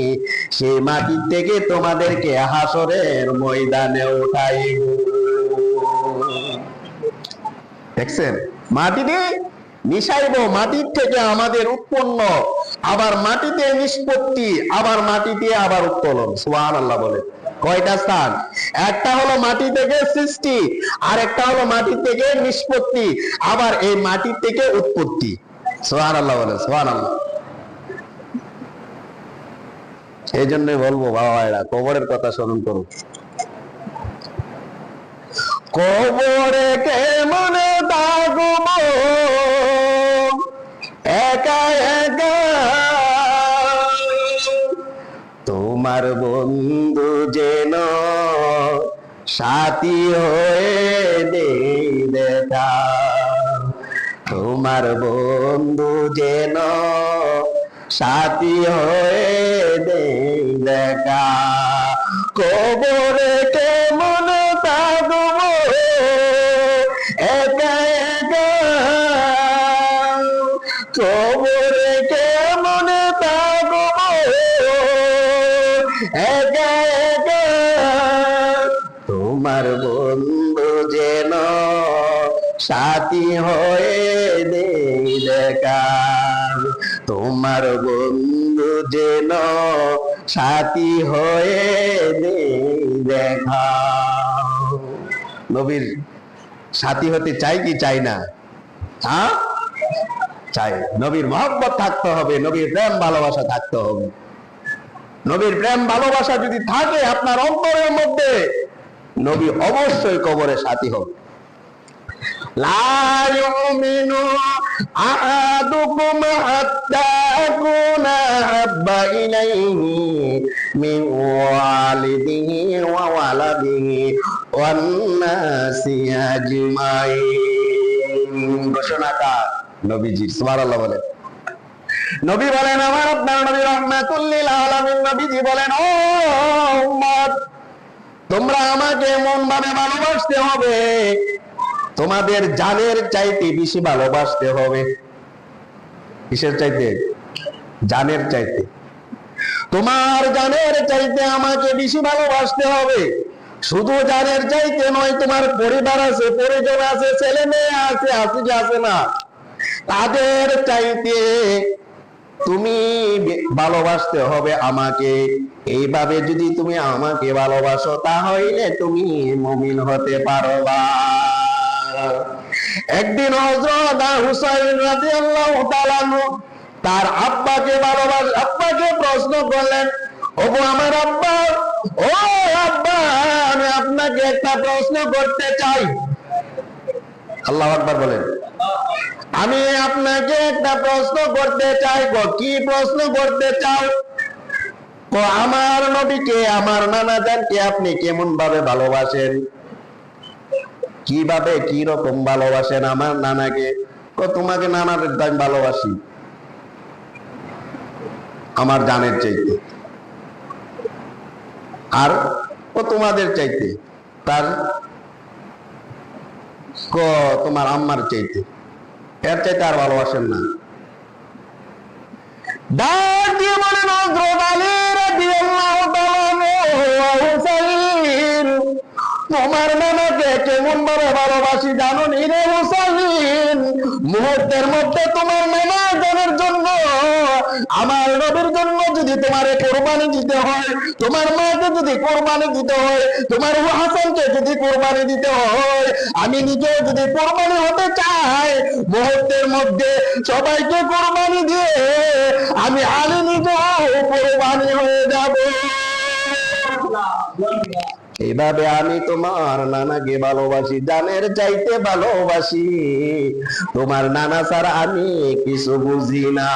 সেই মাটির থেকে তোমাদেরকে হাসরের ময়দানে উঠাইব। দেখছেন, মাটিতে মিশাইব, মাটির থেকে আমাদের উৎপন্ন, আবার মাটিতে নিষ্পত্তি, আবার মাটিতে আবার উত্তোলন। সুবহানাল্লাহ বলে। কয়টা স্থান? একটা হলো মাটি থেকে সৃষ্টি, আর একটা হলো মাটি থেকে নিষ্পত্তি, আবার এই মাটি থেকে উৎপত্তি। সুবহানাল্লাহ বলে। সুবহানাল্লাহ। এই জন্য বলবো বাবা, এরা কবরের কথা স্মরণ করো। কবরে কেমন থাকব একা একা, তোমার বন্ধু যেন সাথী হয়ে দেই দেখা, তোমার বন্ধু যেন সাথী হয়ে দেই দেখা। কবরে কেমন থাকব একা একা, কবরে কেমন থাকব একা একা, তোমার বন্ধু যেন সাথী হয়ে দেই দেখা, তোমার বন্ধু যেন সাথী হয়ে দেই দেখা। নবীর সাথী হতে চাই কি চাই না? হ্যাঁ, চাই। নবীর মহব্বত থাকতে হবে, নবীর প্রেম ভালোবাসা থাকতে হবে। নবীর প্রেম ভালোবাসা যদি থাকে আপনার অন্তরের মধ্যে, নবী অবশ্যই কবরে সাথী হবে। লা ইউমিনু আহাদুকুম হাত্তা আকুনা হাব্বা ইলাইহি মিন ওয়ালিদিহি ওয়া ওয়ালাদিহি ওয়ান নাসি আজমাইন। ঘোষণাকার নবীজি। সুবহানাল্লাহ বলেন। নবী বলেন, আমার আপনার নবী রাহমাতুল লিল আলামিন। নবীজি বলেন, ও উম্মত, তোমরা আমাকে এমন ভাবে ভালোবাসতে হবে, তোমাদের জানের চাইতে বেশি ভালোবাসতে হবে। কিসের চাইতে? জানের চাইতে। তোমার জানের চাইতে আমাকে বেশি ভালোবাসতে হবে। শুধু জানের চাইতে নয়, তোমার পরিবার আছে, পরিজন আছে, ছেলে মেয়ে আছে, আছে কি আছে না, তাদের চাইতে তুমি ভালোবাসতে হবে আমাকে। এইভাবে যদি তুমি আমাকে ভালোবাসো, তাহলে তুমি মুমিন হতে পারবা। একদিন হযরত হুসাইন রাদিয়াল্লাহু তাআলা আনহু তার আব্বাকে আব্বাকে প্রশ্ন করলেন, ওগো আমার আব্বা, ও আব্বা, আমি আপনাকে একটা প্রশ্ন করতে চাই। আল্লাহু আকবার বলেন। আমি আপনাকে একটা প্রশ্ন করতে চাই। কি প্রশ্ন করতে চাও? আমার নবীকে, আমার নানা জানকে আপনি কেমন ভাবে ভালোবাসেন? কিভাবে, কি রকম ভালোবাসেন আমার নানাকে? তোমাকে নানার আমি ভালোবাসি আমার জানের চাইতে, আর ও তোমাদের চাইতে তার তোমার আম্মার চাইতে, এর চাইতে আর ভালোবাসেন না। ডাক দিয়ে বলেন হযরত আলী রাদিয়াল্লাহু তাআলা হুসাইন, তোমার নানাকে কেমন ভাবে ভালোবাসি জানো নি রে হুসাইন? মুহূর্তের মধ্যে তোমার নানা জানের জন্য, আমার নবীর জন্য যদি তোমার কোরবানি দিতে হয়, তোমার মাকে যদি কোরবানি দিতে হয়, তোমার হাসানকে যদি কোরবানি দিতে হয়, আমি নিজেও যদি কোরবানি হতে চাই, মুহূর্তের মধ্যে সবাইকে কোরবানি দিয়ে আমি আলী নিজেও কোরবানি হয়ে যাব। এইভাবে আমি তোমার নানাকে ভালোবাসি, জানের চাইতে ভালোবাসি, তোমার নানা ছাড়া আমি কিছু বুঝি না।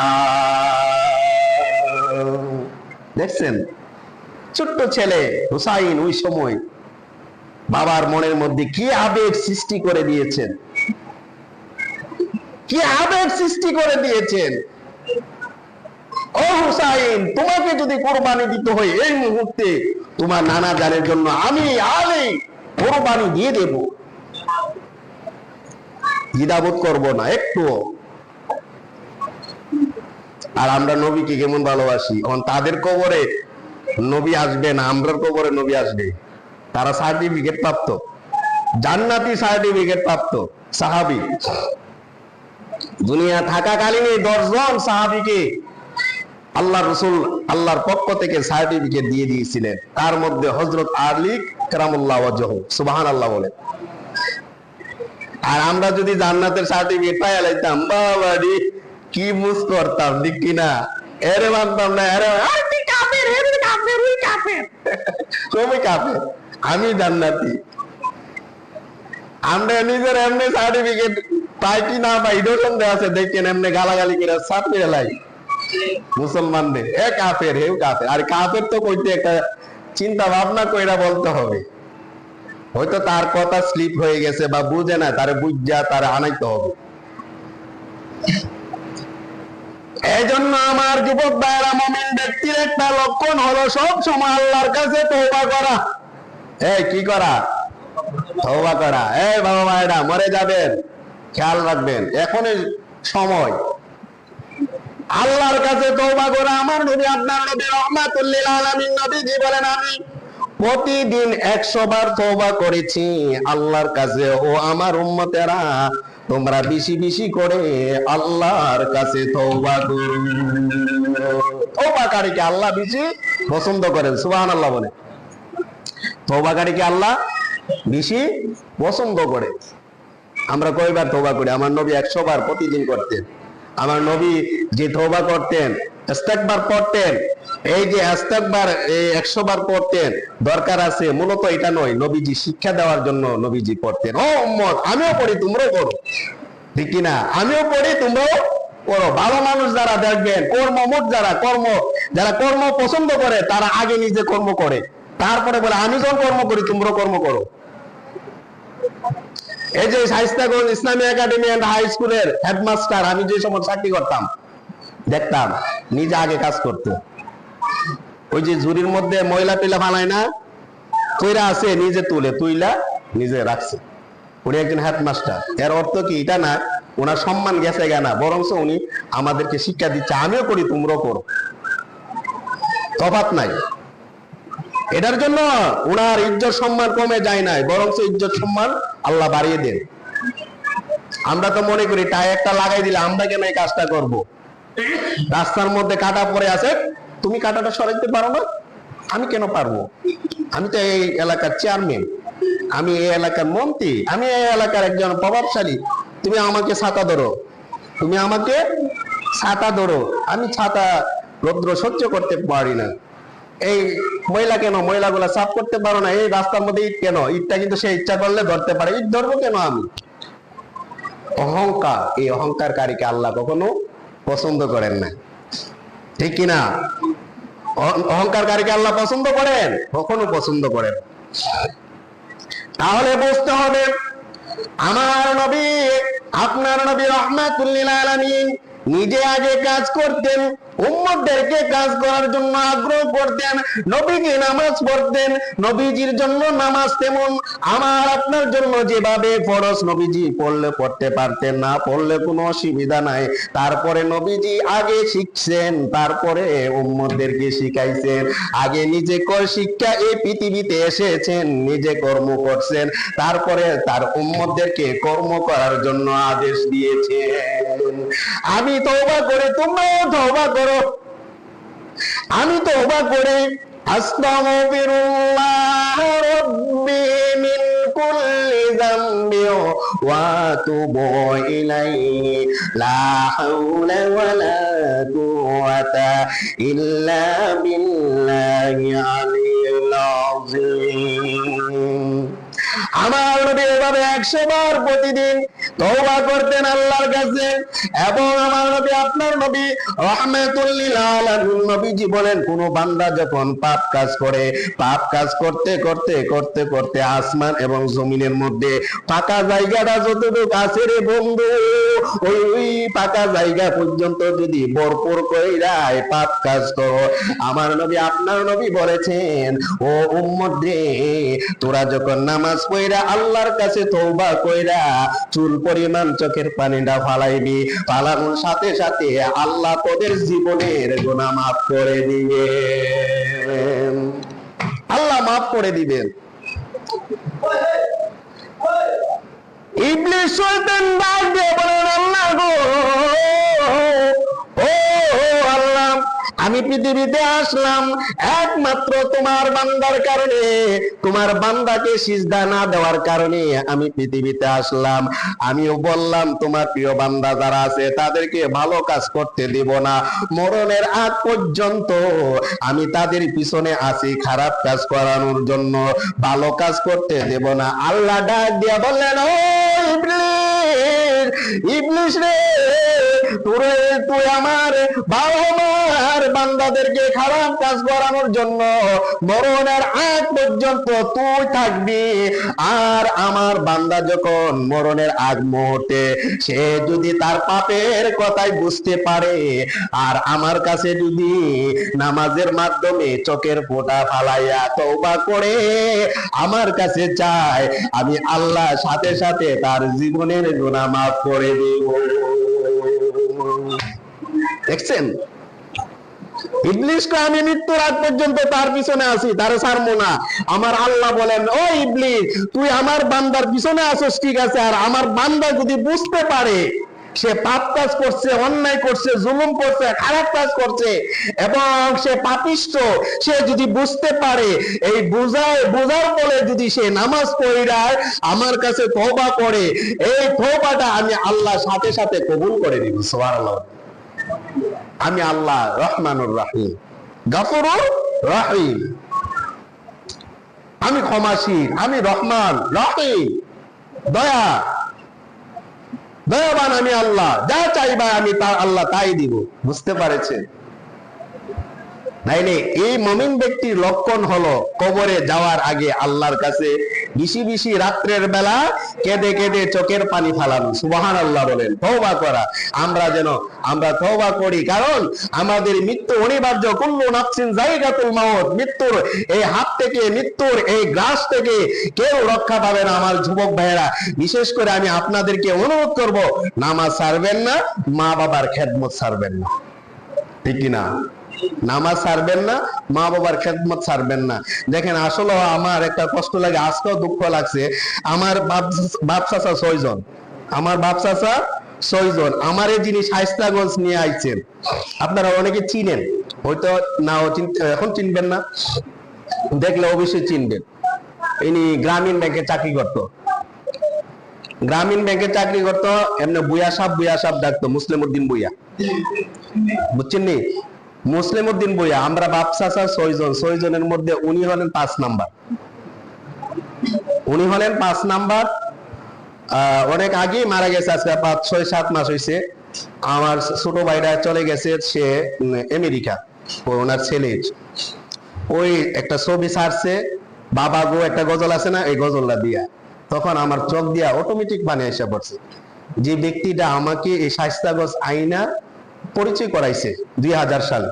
দেখছেন ছোট্ট ছেলে হুসাইন ওই সময় বাবার মনের মধ্যে কি আবেগ সৃষ্টি করে দিয়েছেন, কি আবেগ সৃষ্টি করে দিয়েছেন। ও হুসাইন, তোমাকে যদি কোরবানি দিতে হয় এই মুহূর্তে তোমার নানা জানের জন্য আমি আলী কোরবানি দিয়ে দেব, দ্বিধাবোধ করব না একটু। আর আমরা নবীকে কেমন ভালোবাসি, এখন তাদের কবরে নবী আসবে না, আমরার কবরে নবী আসবে। তারা সার্টিফিকেট প্রাপ্ত, জান্নাতি সার্টিফিকেট প্রাপ্ত সাহাবী। দুনিয়া থাকাকালীন 10 জন সাহাবীকে আল্লাহ রসুল আল্লাহর পক্ষ থেকে সার্টিফিকেট দিয়ে দিয়েছিলেন, তার মধ্যে হযরত আলী কারামুল্লাহ ওয়াজহু, সুবহানাল্লাহ বলে। আর আমরা যদি জান্নাতের সার্টিফিকেট পাইয়া লাইতাম, বাবারে কি মুস করতাম, ঠিক কিনা? এরে মানতাম না, এরে তুই কাফের, এরে কাফের, ওই কাফের, তুমি কাফের, আমি জান্নাতি। আমরা নিজের এমনি সার্টিফিকেট পাই কি না পাই এটাও সন্দেহ আছে। দেখেন এমনি গালাগালি করে সাপ মেরে লাই মুসলমানদের, এ কাফের, হেউ কাফের। আর কাফের তো কইতে একটা চিন্তা ভাবনা কইরা বলতে হবে, হয়তো তার কথা স্লিপ হয়ে গেছে বা বুঝে না, তারে বুঝা তারে আনাইতে হবে। এই জন্য আমার যুবক ভাইরা, মুমিন ব্যক্তির একটা লক্ষণ হলো সব সময় আল্লাহর কাছে তওবা করা। এই কি করা? তওবা করা। এই বাবা ভাইরা মরে যাবেন, খেয়াল রাখবেন এখনই সময় আল্লাহর কাছে তওবা করা। আমার নবী, আপনার নবী রাহমাতুল লিল আলামিন নবীজি বলেন, আমি প্রতিদিন 100 বার তওবা করেছি আল্লাহর কাছে। ও আমার উম্মতেরা, তোমরা বেশি বেশি করে আল্লাহর কাছে তওবা করো। তওবাকারীকে আল্লাহ বেশি পছন্দ করেন, সুবহানাল্লাহ বলে। তওবাকারীকে আল্লাহ বেশি পছন্দ করে। আমরা কয়বার তওবা করি? আমার নবী 100 বার প্রতিদিন করতেন। আমার নবী যে তওবা করতেন, ইস্তেগফার পড়তেন, এই যে ইস্তেগফার 100 বার পড়তেন, দরকার আছে মূলত এটা নয়, নবীজি শিক্ষা দেওয়ার জন্য নবীজি পড়তেন। ও উম্মত, আমিও পড়ি তোমরাও পড়ো, ঠিক কিনা? আমিও পড়ি তোমরাও পড়ো। ভালো মানুষ যারা দেখবেন, কর্মমুখ যারা, যারা কর্ম পছন্দ করে, তারা আগে নিজে কর্ম করে, তারপরে বলে আমি যখন কর্ম করি তোমরাও কর্ম করো। এই যে শায়েস্তাগঞ্জ ইসলামী একাডেমি এন্ড হাই স্কুলের হেডমাস্টার, আমি যে সময় চাকরি করতাম দেখতাম নিজে আগে কাজ করতো। ওই যে ঝুড়ির মধ্যে ময়লা টেলা ফালায় না, তৈরা আছে, নিজে তুইলা নিজে রাখছে। উনি একজন হেডমাস্টার। এর অর্থ কি এটা না ওনার সম্মান গেছে না, বরং উনি আমাদেরকে শিক্ষা দিচ্ছে আমিও করি তোমরাও করো, তফাৎ নাই। এটার জন্য ওনার ইজ্জত সম্মান কমে যায় নাই, বরং ইজ্জত সম্মান আল্লাহ বাড়িয়ে দেন। আমরা তো মনে করি টাই একটা লাগাই দিলে আমরা কেন এই কাজটা করব? রাস্তার মধ্যে কাটা পড়ে আছে, তুমি কাটাটা সরাইতে পারো না, আমি কেন পারবো? আমি তো এই এলাকার চেয়ারম্যান, আমি এই এলাকার মন্ত্রী, আমি এই এলাকার একজন প্রভাবশালী, তুমি আমাকে ছাতা ধরো, তুমি আমাকে ছাতা ধরো। আমি ছাতা রৌদ্র সহ্য করতে পারি না। এই ময়লা কেন, ময়লাগুলা সাফ করতে পারো না? এই রাস্তার মধ্যে ইট কেন, ইটটা কিন্তু সে ইচ্ছা করলে ধরতে পারে, ইট ধরবো কেন আমি? অহংকার, এই অহংকারকারীকে আল্লাহ কখনো পছন্দ করেন না, ঠিক কিনা? অহংকারকারীকে আল্লাহ পছন্দ করেন? কখনো পছন্দ করেন। তাহলে বুঝতে হবে আমার নবী, আপনার নবী রাহমাতুল লিল আলামিন নিজে আগে কাজ করতেন, উম্মতদেরকে কাজ করার জন্য আগ্রহ করতেন, নবীজি নামাজ পড়তেন। নবীজির জন্য নামাজ তেমন আমার আপনার জন্য যেভাবে ফরজ, নবীজি পড়লে পড়তে পারতেন, না পড়লে কোনো অসুবিধা নাই। তারপরে নবীজি আগে শিখছেন, তারপরে উম্মতদেরকে শিখাইছেন। আগে নিজে শিক্ষা এই পৃথিবীতে এসেছেন, নিজে কর্ম করছেন, তারপরে তার উম্মতদেরকে কর্ম করার জন্য আদেশ দিয়েছেন। আমি তওবা করে, তোমরাও তওবা করো। আমি তওবা করে আস্তাগফিরুল্লাহ রাব্বি মিন কুল্লি যামবি ওয়া আতুবু ইলাইহি লা হাওলা ওয়ালা কুওয়াতা ইল্লা বিল্লাহি আলিয়্যিল আযীম। আমার নবী এভাবে 100 বার প্রতিদিন তওবা করতেন আল্লাহর কাছে। এবং আমার নবী, আপনার নবী রাহমাতুল লিল আলামিন নবীজি বলেন, কোন বান্দা যখন পাপ কাজ করে, পাপ কাজ করতে করতে করতে করতে আসমান এবং জমিনের মধ্যে ফাঁকা জায়গাটা যতটুকু আছে রে বন্ধু, ওই ফাঁকা জায়গা পর্যন্ত যদি ভরপুর করে দেয় পাপ কাজ করো, আমার নবী, আপনার নবী বলেছেন, ও উম্মত রে, তোরা যখন নামাজ পড়া আল্লাহর কাছে তওবা কইরা চুল পরিমাণ চোখের পানিটা ফালাইবি, ফালানোর সাথে সাথে আল্লাহ তোদের জীবনের গুনাহ মাফ করে দিবেন। আল্লাহ মাফ করে দিবেন। ইবলিস শয়তান ডাক দিয়ে বলেন, আল্লাহ গো, ও আল্লাহ, আমি পৃথিবীতে আসলাম একমাত্র তোমার বান্দার কারণে, তোমার বান্দাকে সিজদা না দেওয়ার কারণে আমি পৃথিবীতে আসলাম। আমিও বললাম তোমার প্রিয় বান্দা যারা আছে তাদেরকে ভালো কাজ করতে দিব না, মরণের আগ পর্যন্ত আমি তাদের পিছনে আছি খারাপ কাজ করানোর জন্য, ভালো কাজ করতে দেব না। আল্লাহ ডাক দিয়া বললেন, ও ইবলিস, ইবলিস রে, তুই আমার বান্দাদেরকে খারাপ কাজ করানোর জন্য মরণের আগ পর্যন্ত তুই থাকবি। আর আমার বান্দা যখন মরণের আগ মুহূর্তে সে যদি তার পাপের কথাই বুঝতে পারে, আর আমার কাছে যদি নামাজের মাধ্যমে চোখের ফোঁটা ফালাইয়া তওবা করে আমার কাছে চায়, আমি আল্লাহ সাথে সাথে তার জীবনের গুনাহ মাফ করে দেব। দেখছেন, ইবলিসকে আমি মৃত্যুর আগ পর্যন্ত তার পিছনে আছি, তারে ছাড়বো না। আমার আল্লাহ বলেন, ও ইবলিস, তুই আমার বান্দার পিছনে আছিস ঠিক আছে, আর আমার বান্দা যদি বুঝতে পারে সে পাপ কাজ করছে, অন্যায় করছে, জুলুম করছে, খারাপ কাজ করছে এবং সে পাপিষ্ঠ, সে যদি বুঝতে পারে, এই বুঝার ফলে যদি সে নামাজ পড়ায় আমার কাছে তওবা করে, এই তওবাটা আমি আল্লাহ সাথে সাথে কবুল করে দিব। সুবহানাল্লাহ। আমি আল্লাহ রহমানুর রহিম, গফুরুর রহিম, আমি ক্ষমাশীল, আমি রহমান রহিম, দয়াবান আমি আল্লাহ, যা চাইবা আমি তা আল্লাহ তাই দিব। বুঝতে পারেছেন? নাইলে এই মুমিন ব্যক্তির লক্ষণ হলো কবরে যাওয়ার আগে আল্লাহর কাছে বেশি বেশি রাত্রের বেলা কেঁদে কেঁদে চোখের পানি ফালানো। সুবহানাল্লাহ বলেন, তওবা করা। আমরা তওবা করি, কারণ আমাদের মৃত্যু অনিবার্য। কুল্লু নাফসিন যায়গাতুল মাউত, মৃত্যুর এই হাত থেকে, মৃত্যুর এই গ্রাস থেকে কেউ রক্ষা পাবে না। আমার যুবক ভাইয়েরা, বিশেষ করে আমি আপনাদেরকে অনুরোধ করব, নামাজ ছাড়বেন না, মা বাবার খেদমত ছাড়বেন না। ঠিক কিনা? নামাজ ছাড়বেন না, মা বাবার খেদমত ছাড়বেন না। দেখেন, আসলে আমার একটা কষ্ট লাগে, আজকেও দুঃখ লাগছে। আমার বাপ চাচা 6 জন, আমার বাপ চাচা 6 জন আমার এই জিনিস শায়েস্তাগঞ্জ নিয়ে আইছেন। আপনারা অনেকে চিনেন, হয়তো নাও এখন চিনবেন না, দেখলে অবশ্যই চিনবেন। ইনি গ্রামীণ ব্যাংকে চাকরি করত, গ্রামীণ ব্যাংকে চাকরি করত। এমনি বুয়া সাহেব ডাকতো, মুসলিম উদ্দিন বুয়া, বুঝছেন নি? মুসলিম উদ্দিন বইয়া। আমরা বাপ চাচা 6 জন, 6 জনের মধ্যে উনি হলেন 5 নাম্বার। উনি হলেন 5 নাম্বার। অনেক আগেই মারা গেছে, আজকে 5-6-7 মাস হয়েছে। আমার ছোট ভাইরা চলে গেছে, সে আমেরিকা, ওনার ছেলে। ওই একটা ছবি ছাড়ছে, বাবা গো একটা গজল আছে না, এই গজলটা দিয়া তখন আমার চোখ দিয়া অটোমেটিক পানি এসে পড়ছে। যে ব্যক্তিটা আমাকে এই শায়েস্তাগঞ্জ আইনা পরিচয় করাইছে 2000 সালে।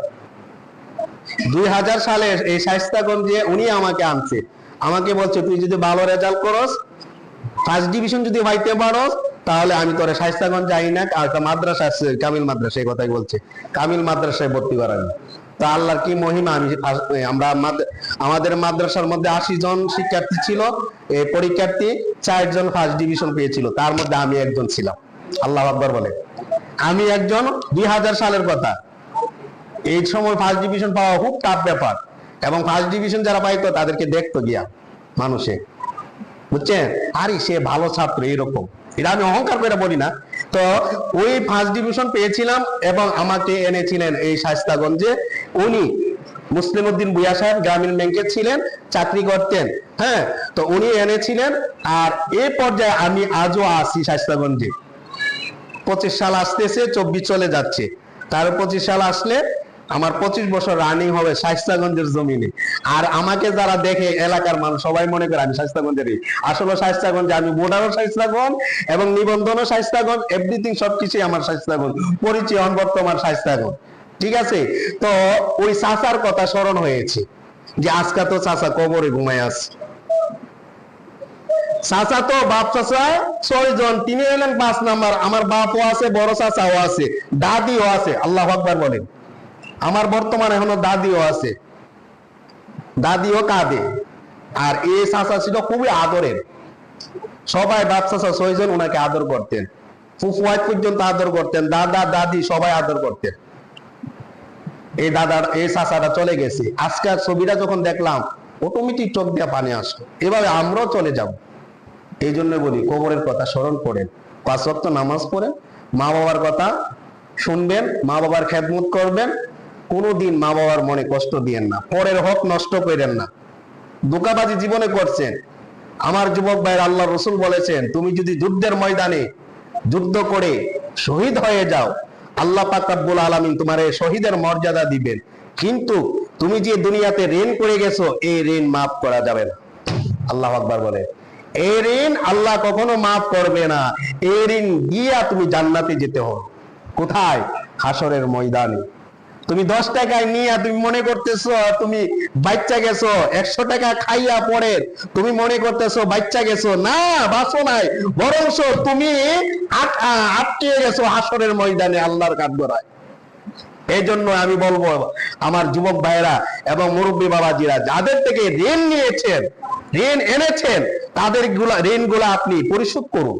2000 সালে এই শায়েস্তাগঞ্জে উনি আমাকে আনছে, আমাকে বলছে তুই যদি ভালো রেজাল্ট করস, ফার্স্ট ডিভিশন যদি পাইতে পারস, তাহলে আমি তোরে শায়েস্তাগঞ্জ যাই না, আর একটা মাদ্রাসা আছে কামিল মাদ্রাসা, এই কথাই বলছে, কামিল মাদ্রাসায় ভর্তি করাবি। তো আল্লাহর কি মহিমা, আমরা আমাদের মাদ্রাসার মধ্যে 80 জন শিক্ষার্থী ছিল, এই পরীক্ষার্থী 4 জন ফার্স্ট ডিভিশন পেয়েছিল, তার মধ্যে আমি একজন ছিলাম। আল্লাহু আকবার বলে, আমি একজন। 2000 সালের কথা, এই সময় ফার্স্ট ডিভিশন পাওয়া খুব টাফ ব্যাপার, এবং ফার্স্ট ডিভিশন যারা পাইতো তাদেরকে দেখতো গিয়া মানুষে, বুঝছেন, আরে সে ভালো ছাত্র, এইরকম। এটা আমি অহংকার করে বলি না। তো ওই ফার্স্ট ডিভিশন পেয়েছিলাম, এবং আমাকে এনেছিলেন এই শায়েস্তাগঞ্জে। উনি মুসলিম উদ্দিন ভূঁইয়া সাহেব গ্রামীণ ব্যাংকে ছিলেন, চাকরি করতেন। হ্যাঁ, তো উনি এনেছিলেন। আর এই পর্যায়ে আমি আজও আছি শায়েস্তাগঞ্জে। 25 সাল আসতেছে, 24 চলে যাচ্ছে, তার 25 সাল আসলে আমার 25 বছর রানিং হবে শায়েস্তাগঞ্জের জমিনে। আর আমাকে যারা দেখে এলাকার মানুষ সবাই মনে করে আমি শায়েস্তাগঞ্জেরই। আসলে শায়েস্তাগঞ্জে আমি ভোটারও শায়েস্তাগঞ্জ, এবং নিবন্ধনও শায়েস্তাগঞ্জ, এভরিথিং সবকিছুই আমার শায়েস্তাগঞ্জ, পরিচয় বর্তমান শায়েস্তাগঞ্জ। ঠিক আছে, তো ওই চাচার কথা স্মরণ হয়েছে যে আজকে তো চাচা কবরে ঘুমায় আছে। চাচা তো বাপ চাচা 6 জন, তিনি হলেন 5 নাম্বার। আমার বাপও আছে, বড় চাচাও আছে, দাদিও আছে। আল্লাহু আকবার বলেন। আমার বর্তমানে এখনো দাদিও আছে, দাদিও কাঁদে। আর এই চাচা ছিল খুবই আদরের, সবাই বাপ চাচা 6 জন ওনাকে আদর করতেন, ফুফু আজ পর্যন্ত আদর করতেন, দাদা দাদি সবাই আদর করতেন। এই দাদার এই চাচাটা চলে গেছে। আজকের ছবিটা যখন দেখলাম, অটোমেটিক চোখ দিয়ে পানি আসলো। এভাবে আমরাও চলে যাব। এই জন্য বলি, কবরের কথা স্মরণ করেন, 5 ওয়াক্ত নামাজ পড়েন, মা বাবার কথা শুনবেন, মা বাবার খেদমত করবেন। কোনোদিন মা বাবার মনে কষ্ট দিয়েন না, পরের হক নষ্ট করেন না। ধোঁকাবাজি জীবনে করছেন। আমার যুবক ভাইয়ের আল্লাহ রসুল বলেছেন, তুমি যদি যুদ্ধের ময়দানে যুদ্ধ করে শহীদ হয়ে যাও, আল্লাহ পাক রব্বুল আলামিন তোমার এই শহীদের মর্যাদা দিবেন। কিন্তু তুমি যে দুনিয়াতে ঋণ করে গেছো, এই ঋণ মাফ করা যাবে না। আল্লাহু আকবার বলে, এই ঋণ আল্লাহ কখনো মাফ করবে না। এই ঋণ গিয়া তুমি জান্নাতে যেতে হবে। কোথায়? হাসরের ময়দানে। তুমি 10 টাকায় নিয়ে তুমি মনে করতেছো তুমি বাচ্চা গেছো, 100 টাকা খাইয়া পরে তুমি মনে করতেছো বাচ্চা গেছো। না, বাঁচো নাই, বরঞ্চ তুমি আটকে গেছো হাসরের ময়দানে আল্লাহর কাঠগড়ায়। এই জন্য আমি বলবো, আমার যুবক ভাইরা এবং মুরব্বী বাবাজিরা, যাদের থেকে ঋণ নিয়েছেন, ঋণ এনেছেন, তাদের ঋণগুলা আপনি পরিশোধ করুন,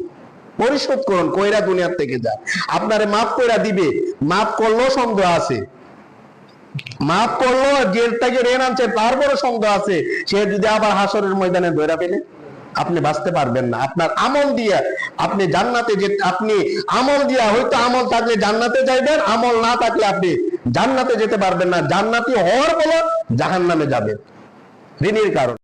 পরিশোধ করুন, কইরা দুনিয়ার থেকে যান। আপনারে মাফ কইরা দিবে, মাফ করলেও সন্দেহ আছে, মাফ করলো, জেল থেকে ঋণ আনছে তারপরে সন্দেহ আছে, সে যদি আবার হাসরের ময়দানে ধরা পেলে আপনি বাঁচতে পারবেন না। আপনার আমল দিয়ে আপনি জান্নাতে যে, আপনি আমল দিয়া হয়তো আমল থাকলে জান্নাতে যাইবেন, আমল না থাকলে আপনি জান্নাতে যেতে পারবেন না। জান্নাতি হওয়ার বলে জাহান্নামে যাবেন ঋণের কারণে।